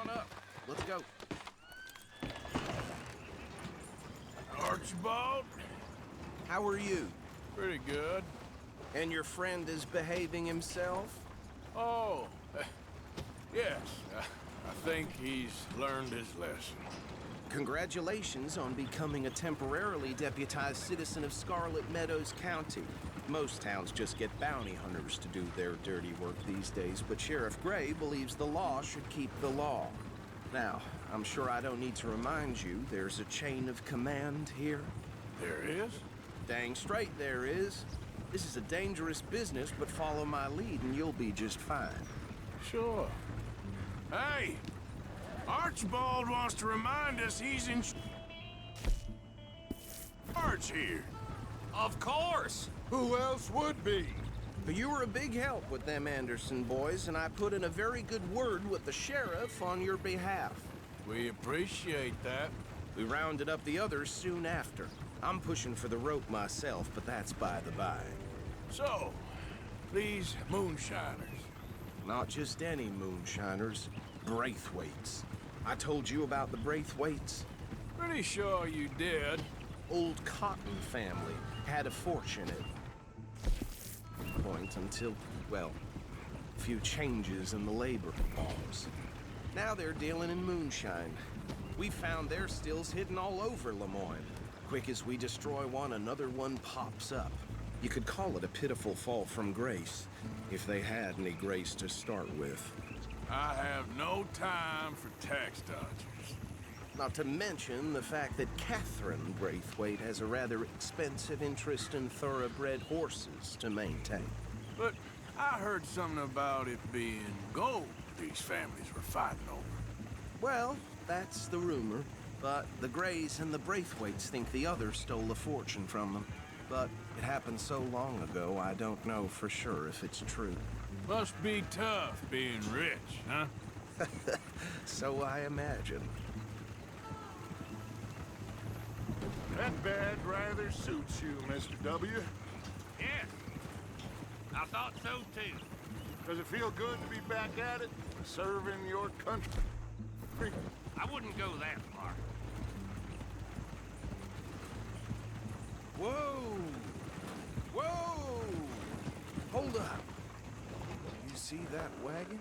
on up. Let's go. Archibald? How are you? Pretty good. And your friend is behaving himself? Oh, yes. I think he's learned his lesson. Congratulations on becoming a temporarily deputized citizen of Scarlet Meadows County. Most towns just get bounty hunters to do their dirty work these days, but Sheriff Gray believes the law should keep the law. Now, I'm sure I don't need to remind you there's a chain of command here. There is? Dang straight there is. This is a dangerous business, but follow my lead and you'll be just fine. Sure. Hey! Archibald wants to remind us he's in charge here. Of course! Who else would be? But you were a big help with them Anderson boys, and I put in a very good word with the sheriff on your behalf. We appreciate that. We rounded up the others soon after. I'm pushing for the rope myself, but that's by the by. So, these moonshiners. Not just any moonshiners, Braithwaites. I told you about the Braithwaites? Pretty sure you did. Old Cotton family had a fortune at point until, well, a few changes in the labor laws. Now they're dealing in moonshine. We found their stills hidden all over Lemoyne. Quick as we destroy one, another one pops up. You could call it a pitiful fall from grace, if they had any grace to start with. I have no time for tax dodgers. Not to mention the fact that Catherine Braithwaite has a rather expensive interest in thoroughbred horses to maintain. But I heard something about it being gold these families were fighting over. Well, that's the rumor. But the Grays and the Braithwaites think the others stole a fortune from them. But it happened so long ago, I don't know for sure if it's true. Must be tough being rich, huh? So I imagine. That badge rather suits you, Mr. W. Yes. I thought so too. Does it feel good to be back at it, serving your country? I wouldn't go that far. Whoa! Whoa! Hold up. You see that wagon?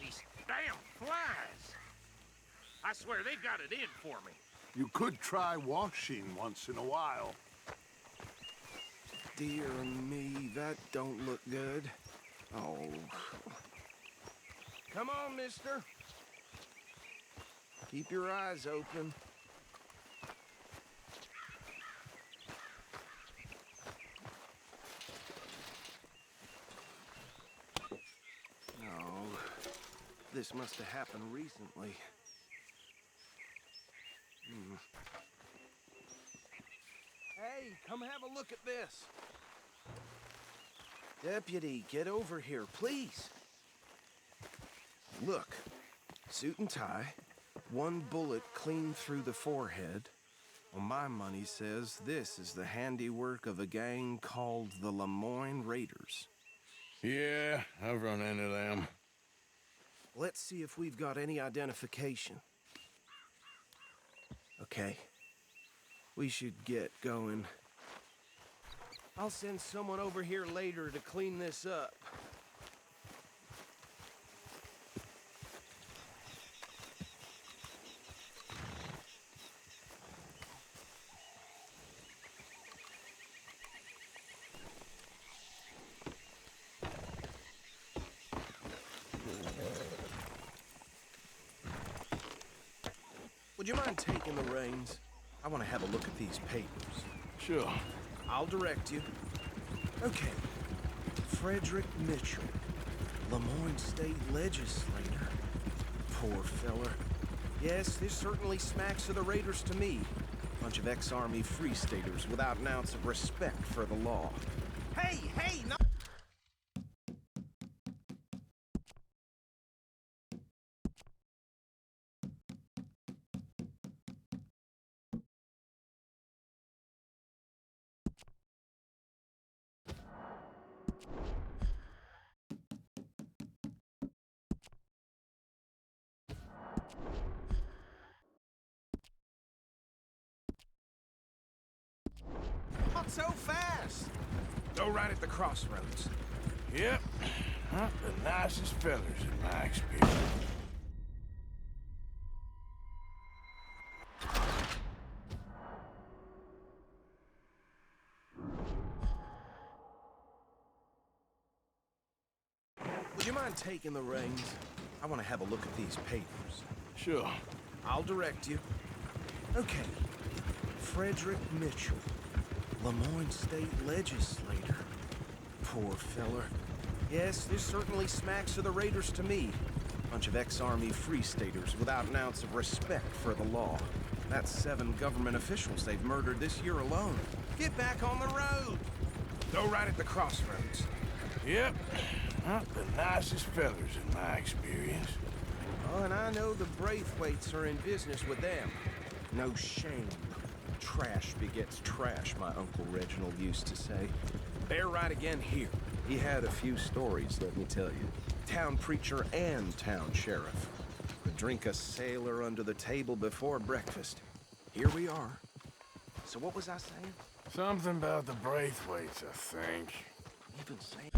These damn flies! I swear they've got it in for me. You could try washing once in a while. Dear me, that don't look good. Oh. Come on, mister. Keep your eyes open. No. This must have happened recently. Hey, come have a look at this. Deputy, get over here, please. Look, suit and tie, one bullet clean through the forehead. Well, my money says this is the handiwork of a gang called the Lemoyne Raiders. Yeah, I've run into them. Let's see if we've got any identification. Okay. We should get going. I'll send someone over here later to clean this up. Would you mind taking the reins? I want to have a look at these papers. Sure. I'll direct you. Okay. Frederick Mitchell, Lemoyne State Legislator. Poor fella. Yes, this certainly smacks of the Raiders to me. Bunch of ex-Army Free Staters without an ounce of respect for the law. Hey, no! Not so fast! Go right at the crossroads. Yep. Not the nicest fellas in my experience. Would you mind taking the reins? I want to have a look at these papers. Sure. I'll direct you. Okay. Frederick Mitchell, Lemoyne State Legislator. Poor feller. Yes, this certainly smacks of the Raiders to me. Bunch of ex-Army Free Staters without an ounce of respect for the law. That's 7 government officials they've murdered this year alone. Get back on the road! Go right at the crossroads. Yep. Not the nicest fellas in my experience. Oh, and I know the Braithwaites are in business with them. No shame. Trash begets trash, my Uncle Reginald used to say. Bear right again here. He had a few stories, let me tell you. Town preacher and town sheriff. Could drink a sailor under the table before breakfast. Here we are. So what was I saying? Something about the Braithwaites, I think. Even saying...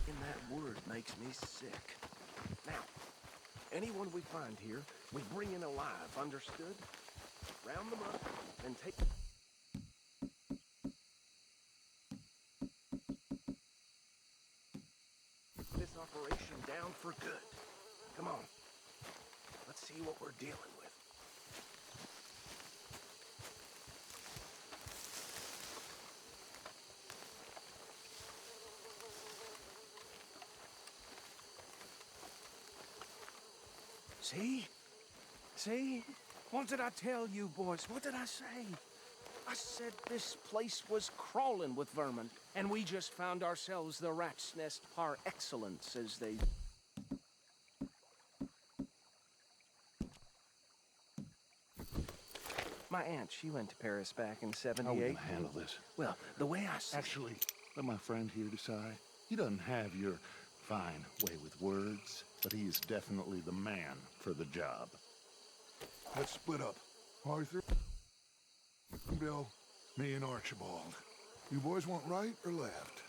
And that word makes me sick. Now, anyone we find here, we bring in alive, understood? Round them up and take... this operation down for good. Come on. Let's see what we're dealing with. See? See? What did I tell you, boys? What did I say? I said this place was crawling with vermin, and we just found ourselves the rat's nest par excellence, as they... My aunt, she went to Paris back in How are we '78. gonna handle this? Well, the way I see... Actually, let my friend here decide. He doesn't have your fine way with words, but he is definitely the man for the job. Let's split up. Arthur, Bill, me and Archibald. You boys want right or left?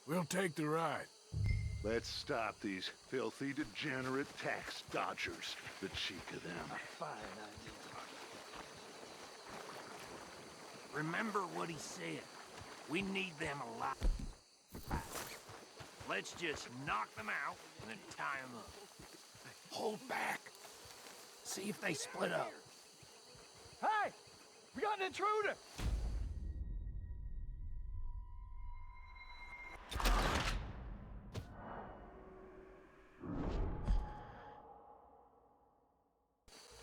We'll take the ride. Let's stop these filthy, degenerate tax dodgers. The cheek of them. Fine idea. Remember what he said. We need them alive. Let's just knock them out and then tie them up. Hold back. See if they split up. Hey! We got an intruder!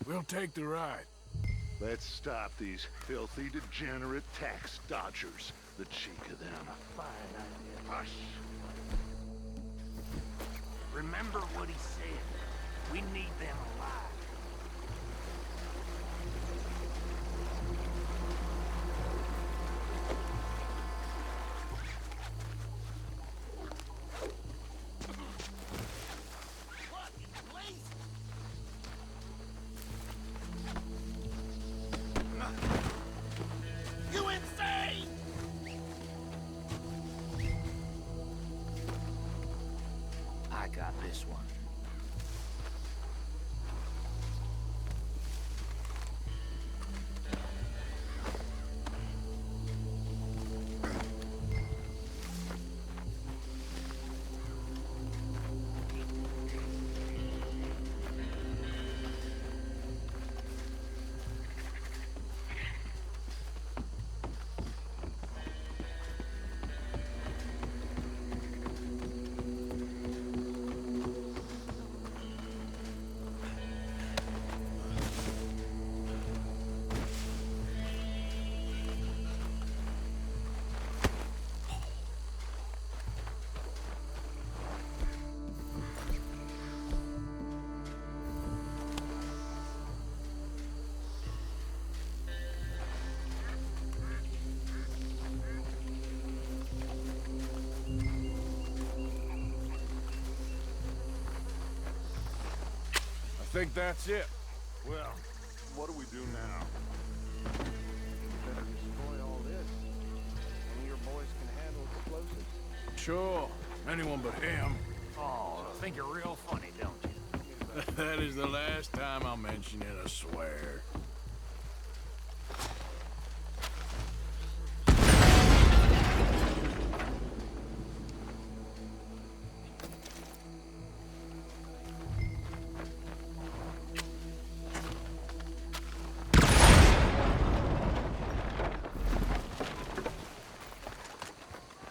We'll take the ride. Let's stop these filthy, degenerate tax dodgers. The cheek of them. Fine idea. Hush. Remember what he said. We need them alive. You insane! I got this one. think that's it. Well, what do we do now? Better destroy all this. One of your boys can handle explosives. Sure, anyone but him. Oh, I think you're real funny, don't you? That is the last time I'll mention it, I swear.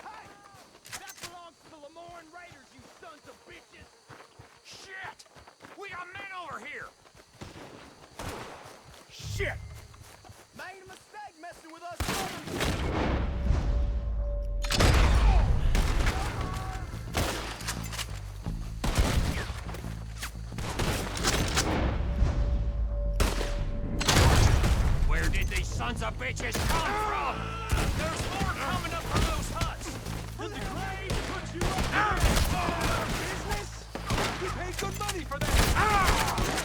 That belongs to the Lemoyne Raiders, you sons of bitches! Shit! We got men over here! Shit! Made a mistake messing with us. Where did these sons of bitches come from? There's more coming up from those huts! Did the grave put you up business? You paid good money for that.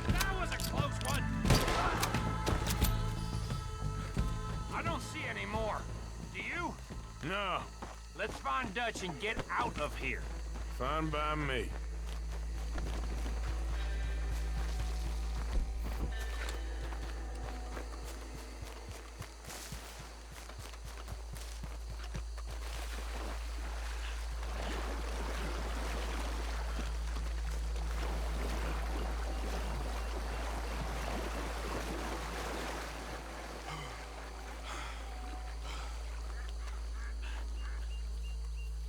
That was a close one! I don't see any more. Do you? No, Let's find Dutch and get out of here. fine by me.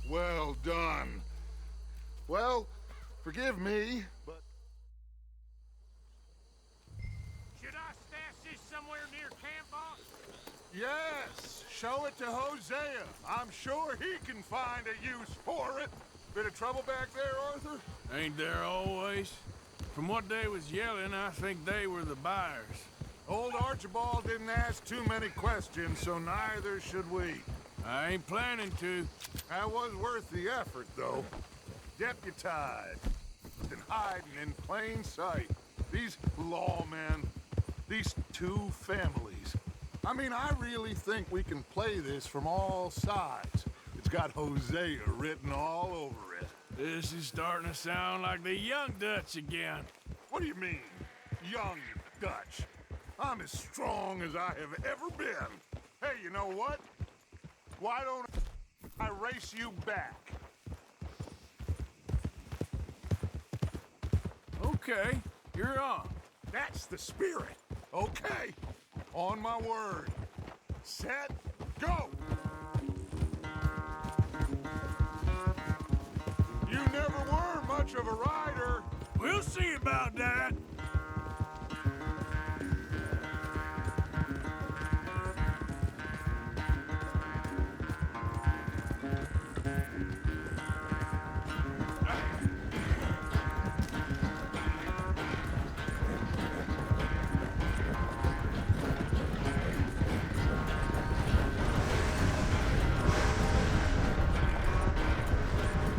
Well done. Well, forgive me, but Should I stash this somewhere near camp, boss? yes, show it to Hosea. I'm sure he can find a use for it. Bit of trouble back there, Arthur? Ain't there always? From what they was yelling, I think they were the buyers. Old Archibald didn't ask too many questions, so neither should we. I ain't planning to. That was worth the effort, though. Deputized and hiding in plain sight. These lawmen, these two families. I mean, I really think we can play this from all sides. It's got Hosea written all over it. This is starting to sound like the young Dutch again. What do you mean, young Dutch? I'm as strong as I have ever been. Hey, you know what? Why don't I race you back? Okay, you're on. That's the spirit. Okay, on my word. Set, go! You never were much of a rider. We'll see about that.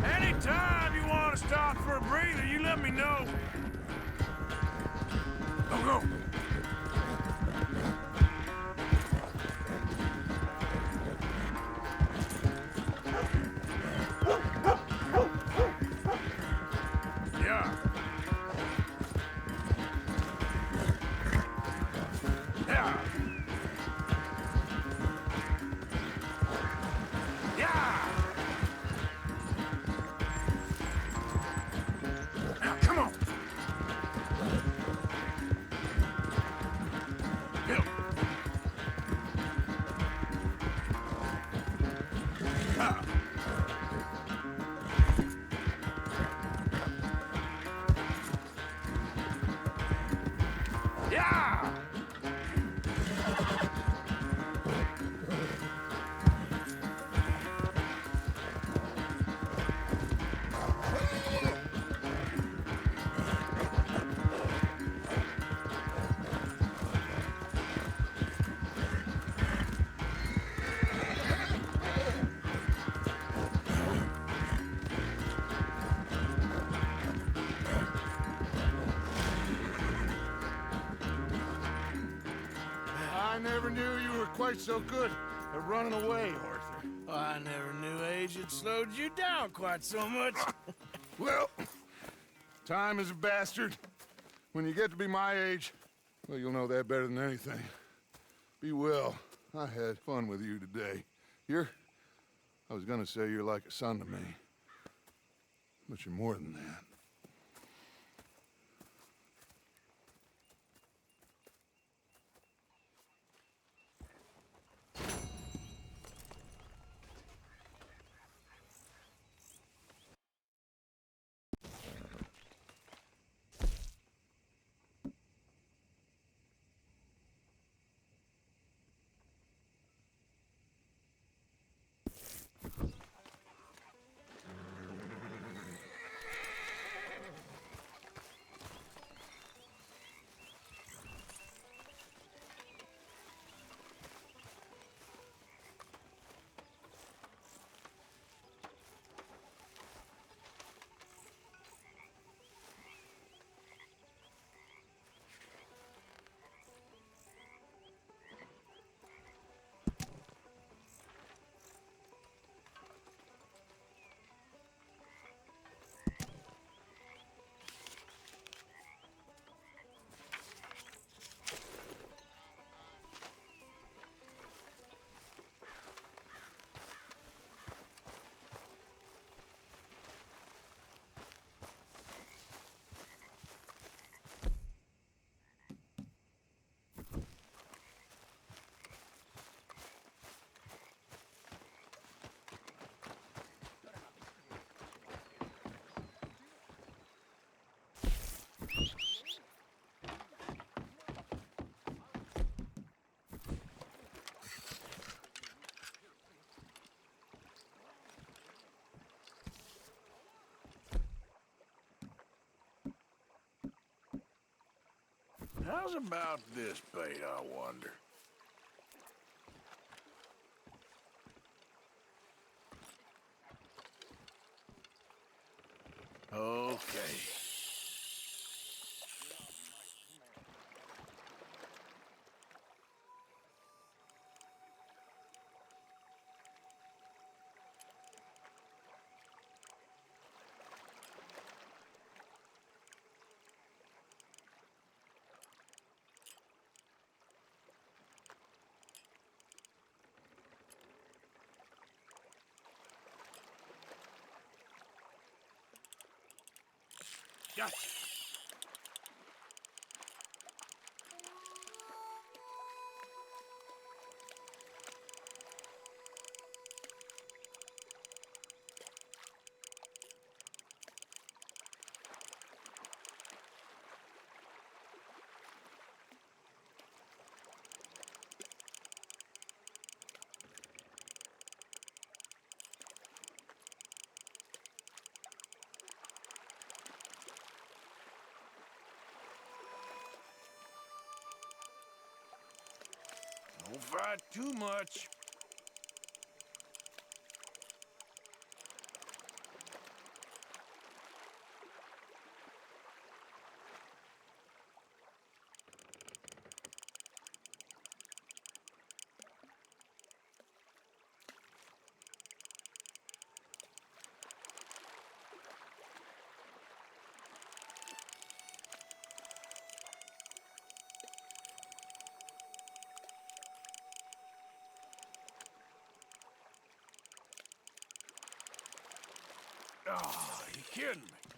Anytime you want to stop for a breather, you let me know. Yeah! I never knew you were quite so good at running away, Arthur. I never knew age had slowed you down quite so much. Well, time is a bastard. When you get to be my age, well, you'll know that better than anything. Be well. I had fun with you today. I was gonna say you're like a son to me. But you're more than that. How's about this bait, I wonder? Okay. Gotcha. Don't fight too much. Oh, you kidding me?